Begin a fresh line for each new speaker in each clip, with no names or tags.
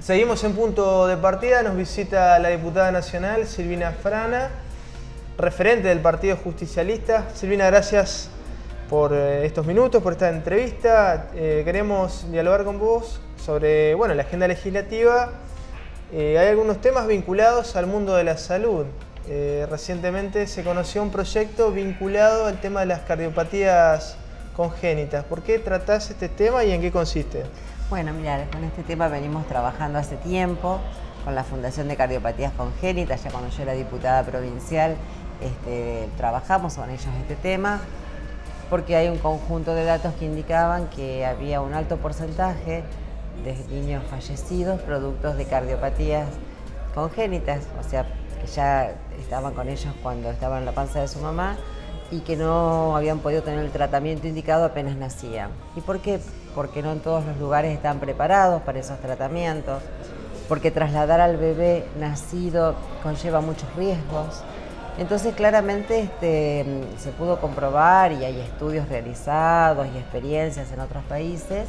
Seguimos en punto de partida, nos visita la diputada nacional Silvina Frana, referente del Partido Justicialista. Silvina, gracias por estos minutos, por esta entrevista. Queremos dialogar con vos sobre la agenda legislativa. Hay algunos temas vinculados al mundo de la salud. Recientemente se conoció un proyecto vinculado al tema de las cardiopatías congénitas. ¿Por qué tratás este tema y en qué consiste?
Bueno, mira, con este tema venimos trabajando hace tiempo con la Fundación de Cardiopatías Congénitas. Ya cuando yo era diputada provincial trabajamos con ellos este tema, porque hay un conjunto de datos que indicaban que había un alto porcentaje de niños fallecidos productos de cardiopatías congénitas, o sea, que ya estaban con ellos cuando estaban en la panza de su mamá y que no habían podido tener el tratamiento indicado apenas nacían. ¿Y por qué? Porque no en todos los lugares están preparados para esos tratamientos, porque trasladar al bebé nacido conlleva muchos riesgos. Entonces claramente se pudo comprobar, y hay estudios realizados y experiencias en otros países,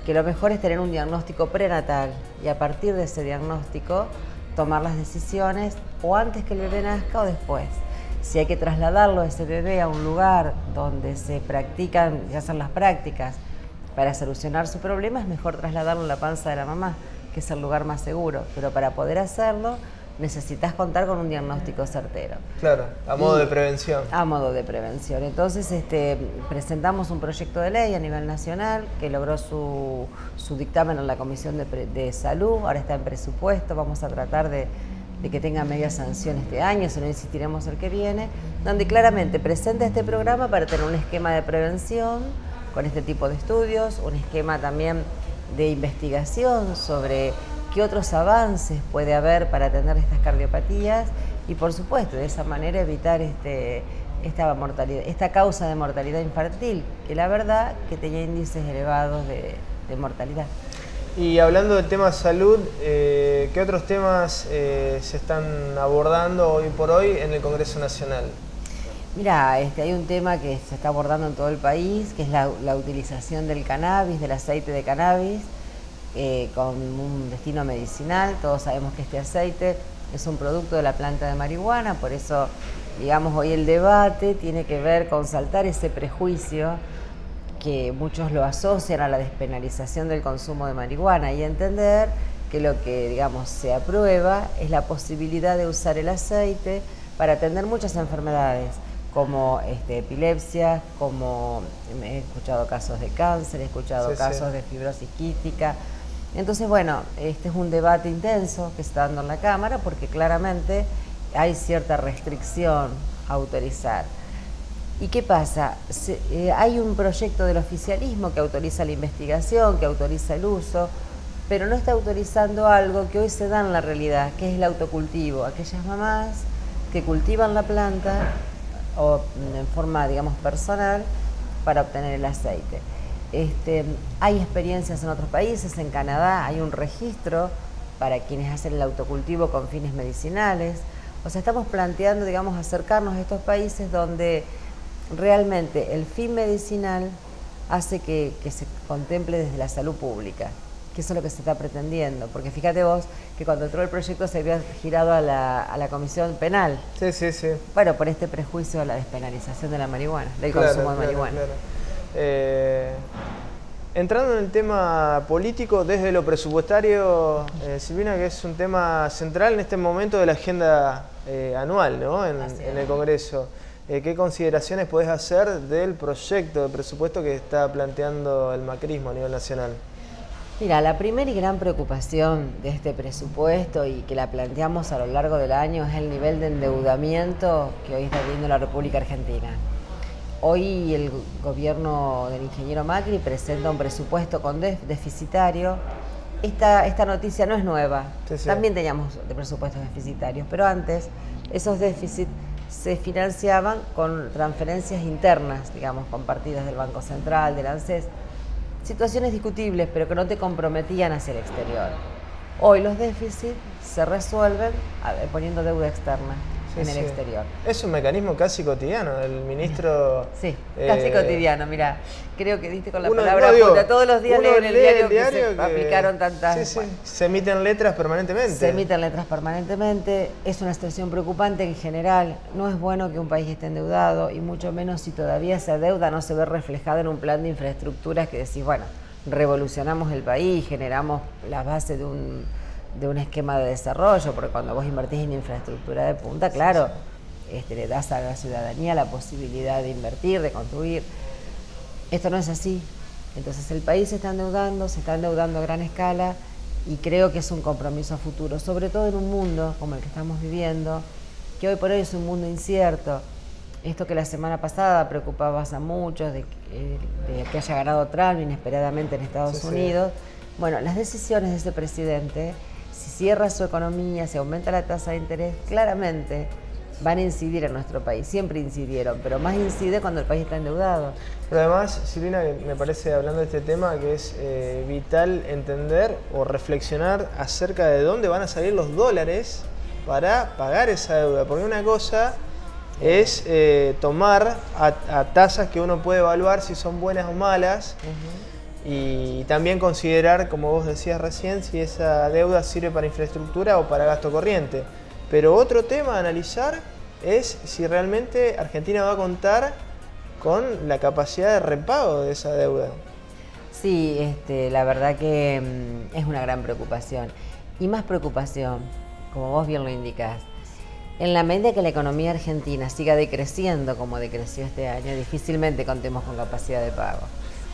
que lo mejor es tener un diagnóstico prenatal y a partir de ese diagnóstico tomar las decisiones o antes que el bebé nazca o después. Si hay que trasladarlo a ese bebé a un lugar donde se practican, ya hacen las prácticas para solucionar su problema, es mejor trasladarlo en la panza de la mamá, que es el lugar más seguro. Pero para poder hacerlo necesitas contar con un diagnóstico certero.
Claro, a modo de prevención.
A modo de prevención. Entonces presentamos un proyecto de ley a nivel nacional que logró su dictamen en la Comisión de Salud, ahora está en presupuesto, vamos a tratar de que tenga media sanción este año, si no insistiremos el que viene, donde claramente presenta este programa para tener un esquema de prevención con este tipo de estudios, un esquema también de investigación sobre qué otros avances puede haber para atender estas cardiopatías y, por supuesto, de esa manera evitar esta causa de mortalidad infantil, que la verdad que tenía índices elevados de mortalidad.
Y hablando del tema salud, ¿qué otros temas se están abordando hoy por hoy en el Congreso Nacional?
Mira, hay un tema que se está abordando en todo el país, que es la utilización del cannabis, del aceite de cannabis, con un destino medicinal. Todos sabemos que este aceite es un producto de la planta de marihuana, por eso, digamos, hoy el debate tiene que ver con saltar ese prejuicio que muchos lo asocian a la despenalización del consumo de marihuana y entender que lo que, digamos, se aprueba es la posibilidad de usar el aceite para atender muchas enfermedades, como epilepsia, como he escuchado casos de cáncer, he escuchado casos de fibrosis quística. Entonces, bueno, este es un debate intenso que se está dando en la Cámara porque claramente hay cierta restricción a autorizar. ¿Y qué pasa? Hay un proyecto del oficialismo que autoriza la investigación, que autoriza el uso, pero no está autorizando algo que hoy se da en la realidad, que es el autocultivo. Aquellas mamás que cultivan la planta o en forma, digamos, personal para obtener el aceite. Hay experiencias en otros países, en Canadá hay un registro para quienes hacen el autocultivo con fines medicinales. O sea, estamos planteando, digamos, acercarnos a estos países donde realmente el fin medicinal hace que se contemple desde la salud pública, que eso es lo que se está pretendiendo, porque fíjate vos que cuando entró el proyecto se había girado a la Comisión Penal.
Sí.
Bueno, por este prejuicio a la despenalización de la marihuana, del consumo de marihuana.
Entrando en el tema político, desde lo presupuestario, Silvina, que es un tema central en este momento de la agenda anual, ¿no? en el Congreso. ¿Qué consideraciones podés hacer del proyecto de presupuesto que está planteando el macrismo a nivel nacional?
Mira, la primera y gran preocupación de este presupuesto y que la planteamos a lo largo del año es el nivel de endeudamiento que hoy está teniendo la República Argentina. Hoy el gobierno del ingeniero Macri presenta un presupuesto con deficitario. Esta noticia no es nueva, también teníamos presupuestos deficitarios, pero antes esos déficits se financiaban con transferencias internas, digamos, con partidas del Banco Central, del ANSES, situaciones discutibles, pero que no te comprometían hacia el exterior. Hoy los déficits se resuelven poniendo deuda externa. en el exterior.
Es un mecanismo casi cotidiano. El ministro...
Sí, casi cotidiano. Mira, creo que diste con la palabra
justa.
Todos los días leen el diario que se aplicaron tantas...
Sí, sí. Bueno, se emiten letras permanentemente.
Se emiten letras permanentemente. Es una situación preocupante en general. No es bueno que un país esté endeudado, y mucho menos si todavía esa deuda no se ve reflejada en un plan de infraestructuras que decís, bueno, revolucionamos el país, generamos las bases de un esquema de desarrollo, porque cuando vos invertís en infraestructura de punta, claro, le das a la ciudadanía la posibilidad de invertir, de construir. Esto no es así. Entonces el país se está endeudando a gran escala, y creo que es un compromiso futuro, sobre todo en un mundo como el que estamos viviendo, que hoy por hoy es un mundo incierto. Esto que la semana pasada preocupaba a muchos, de que haya ganado Trump inesperadamente en Estados Unidos. Bueno, las decisiones de ese presidente, si cierra su economía, si aumenta la tasa de interés, claramente van a incidir en nuestro país. Siempre incidieron, pero más incide cuando el país está endeudado.
Pero además, Silvina, me parece, hablando de este tema, que es vital entender o reflexionar acerca de dónde van a salir los dólares para pagar esa deuda. Porque una cosa es tomar a tasas que uno puede evaluar si son buenas o malas, y también considerar, como vos decías recién, si esa deuda sirve para infraestructura o para gasto corriente. Pero otro tema a analizar es si realmente Argentina va a contar con la capacidad de repago de esa deuda.
Sí, la verdad que es una gran preocupación. Y más preocupación, como vos bien lo indicás, en la medida que la economía argentina siga decreciendo como decreció este año, difícilmente contemos con capacidad de pago.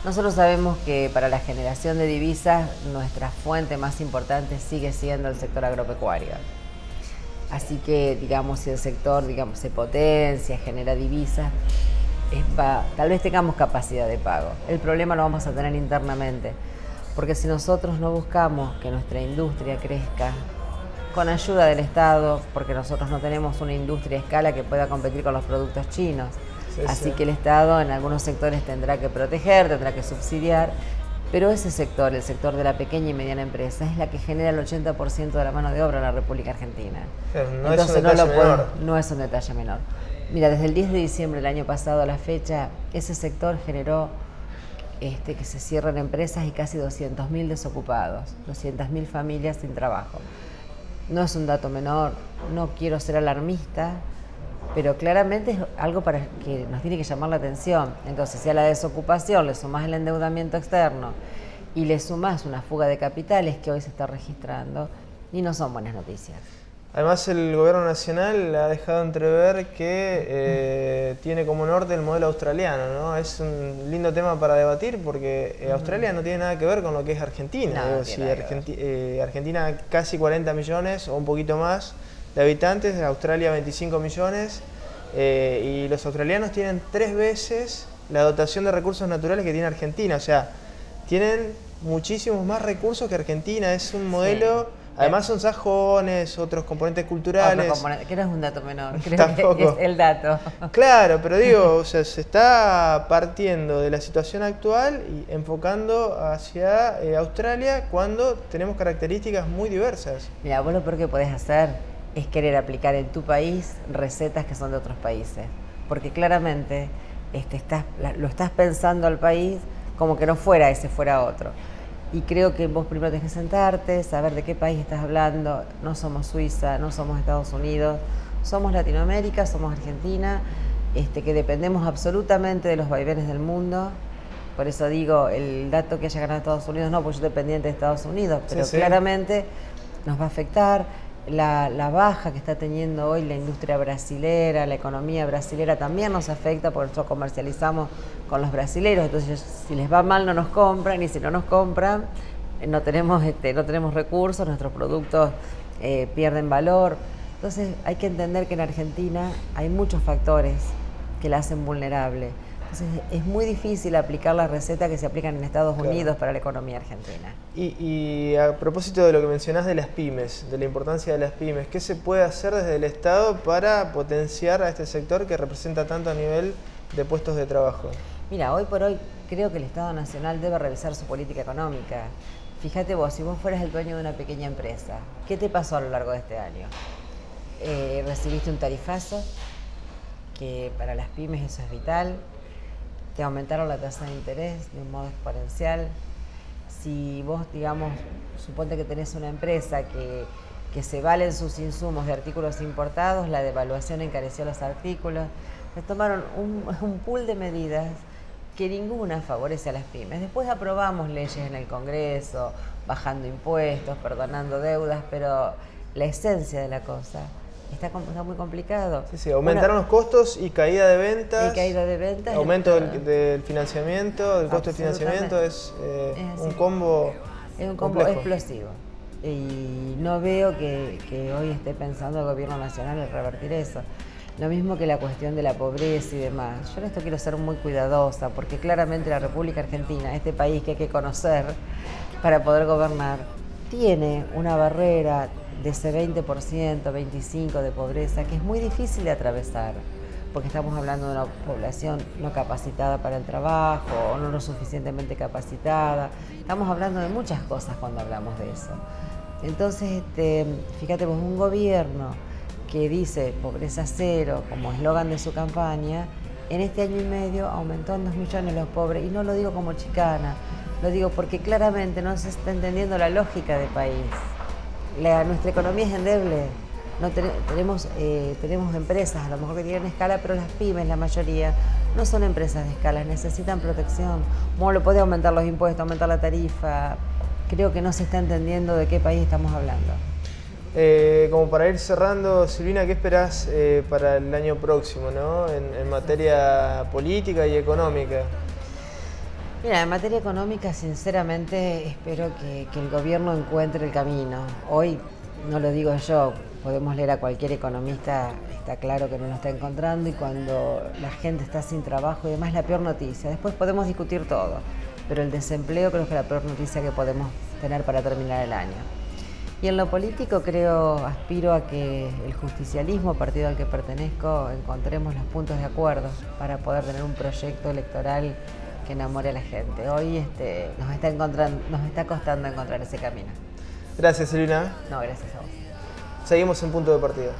Nosotros sabemos que para la generación de divisas, nuestra fuente más importante sigue siendo el sector agropecuario. Así que, digamos, si el sector, se potencia, genera divisas, tal vez tengamos capacidad de pago. El problema lo vamos a tener internamente, porque si nosotros no buscamos que nuestra industria crezca, con ayuda del Estado, porque nosotros no tenemos una industria a escala que pueda competir con los productos chinos. Así que el Estado en algunos sectores tendrá que proteger, tendrá que subsidiar, pero ese sector, el sector de la pequeña y mediana empresa, es la que genera el 80% de la mano de obra en la República Argentina. Entonces no es un detalle menor. Mira, desde el 10 de diciembre del año pasado a la fecha, ese sector generó que se cierren empresas y casi 200.000 desocupados, 200.000 familias sin trabajo. No es un dato menor, no quiero ser alarmista, pero claramente es algo para que nos tiene que llamar la atención. Entonces, si a la desocupación le sumás el endeudamiento externo y le sumás una fuga de capitales que hoy se está registrando, y no son buenas noticias.
Además, el gobierno nacional ha dejado entrever que tiene como norte el modelo australiano, ¿no? Es un lindo tema para debatir, porque Australia no tiene nada que ver con lo que es Argentina. Argentina casi 40 millones o un poquito más de habitantes, Australia 25 millones, y los australianos tienen 3 veces la dotación de recursos naturales que tiene Argentina. O sea, tienen muchísimos más recursos que Argentina. Es un modelo... Sí. Además son sajones, otros componentes culturales.
Que no es un dato menor, creo que es el dato.
Claro, pero digo, o sea, se está partiendo de la situación actual y enfocando hacia Australia, cuando tenemos características muy diversas.
Mira, vos lo peor que podés hacer es querer aplicar en tu país recetas que son de otros países. Porque claramente lo estás pensando al país como que no fuera ese, fuera otro. Y creo que vos primero tenés que sentarte, saber de qué país estás hablando. No somos Suiza, no somos Estados Unidos, somos Latinoamérica, somos Argentina, que dependemos absolutamente de los vaivenes del mundo. Por eso digo, el dato que haya ganado Estados Unidos, no, porque yo soy dependiente de Estados Unidos, pero claramente nos va a afectar. La baja que está teniendo hoy la industria brasilera, la economía brasilera también nos afecta, porque nosotros comercializamos con los brasileros. Entonces, si les va mal no nos compran, y si no nos compran no tenemos recursos, nuestros productos pierden valor. Entonces hay que entender que en Argentina hay muchos factores que la hacen vulnerable. Entonces es muy difícil aplicar las recetas que se aplican en Estados Unidos para la economía argentina.
Y a propósito de lo que mencionás de las pymes, de la importancia de las pymes, ¿qué se puede hacer desde el Estado para potenciar a este sector que representa tanto a nivel de puestos de trabajo?
Mira, hoy por hoy creo que el Estado Nacional debe revisar su política económica. Fíjate vos, si vos fueras el dueño de una pequeña empresa, ¿qué te pasó a lo largo de este año? recibiste un tarifazo, que para las pymes eso es vital. Te aumentaron la tasa de interés de un modo exponencial. Si vos, digamos, suponte que tenés una empresa que se valen sus insumos de artículos importados, la devaluación encareció los artículos. Se tomaron un pool de medidas que ninguna favorece a las pymes. Después aprobamos leyes en el Congreso, bajando impuestos, perdonando deudas, pero la esencia de la cosa está muy complicado.
Sí, aumentaron los costos y caída de ventas.
Y caída de ventas.
Aumento del financiamiento, del costo de financiamiento, es un combo.
Es un combo explosivo. Y no veo que hoy esté pensando el gobierno nacional en revertir eso. Lo mismo que la cuestión de la pobreza y demás. Yo en esto quiero ser muy cuidadosa, porque claramente la República Argentina, este país que hay que conocer para poder gobernar, tiene una barrera de ese 20%, 25% de pobreza que es muy difícil de atravesar, porque estamos hablando de una población no capacitada para el trabajo o no lo suficientemente capacitada. Estamos hablando de muchas cosas cuando hablamos de eso. Entonces, fíjate vos, un gobierno que dice pobreza cero como eslogan de su campaña, en este año y medio aumentó en 2 millones los pobres, y no lo digo como chicana, lo digo porque claramente no se está entendiendo la lógica del país. Nuestra economía es endeble, tenemos empresas a lo mejor que tienen escala, pero las pymes, la mayoría, no son empresas de escala, necesitan protección. ¿Cómo lo puede aumentar los impuestos, aumentar la tarifa? Creo que no se está entendiendo de qué país estamos hablando.
Como para ir cerrando, Silvina, ¿qué esperás para el año próximo, ¿no? en materia política y económica?
Mira, en materia económica, sinceramente, espero que el gobierno encuentre el camino. Hoy, no lo digo yo, podemos leer a cualquier economista, está claro que no lo está encontrando, y cuando la gente está sin trabajo y demás, es la peor noticia. Después podemos discutir todo, pero el desempleo creo que es la peor noticia que podemos tener para terminar el año. Y en lo político aspiro a que el justicialismo, partido al que pertenezco, encontremos los puntos de acuerdo para poder tener un proyecto electoral que enamore a la gente. Hoy nos está costando encontrar ese camino.
Gracias, Silvina.
No, gracias a vos.
Seguimos en Punto de Partida.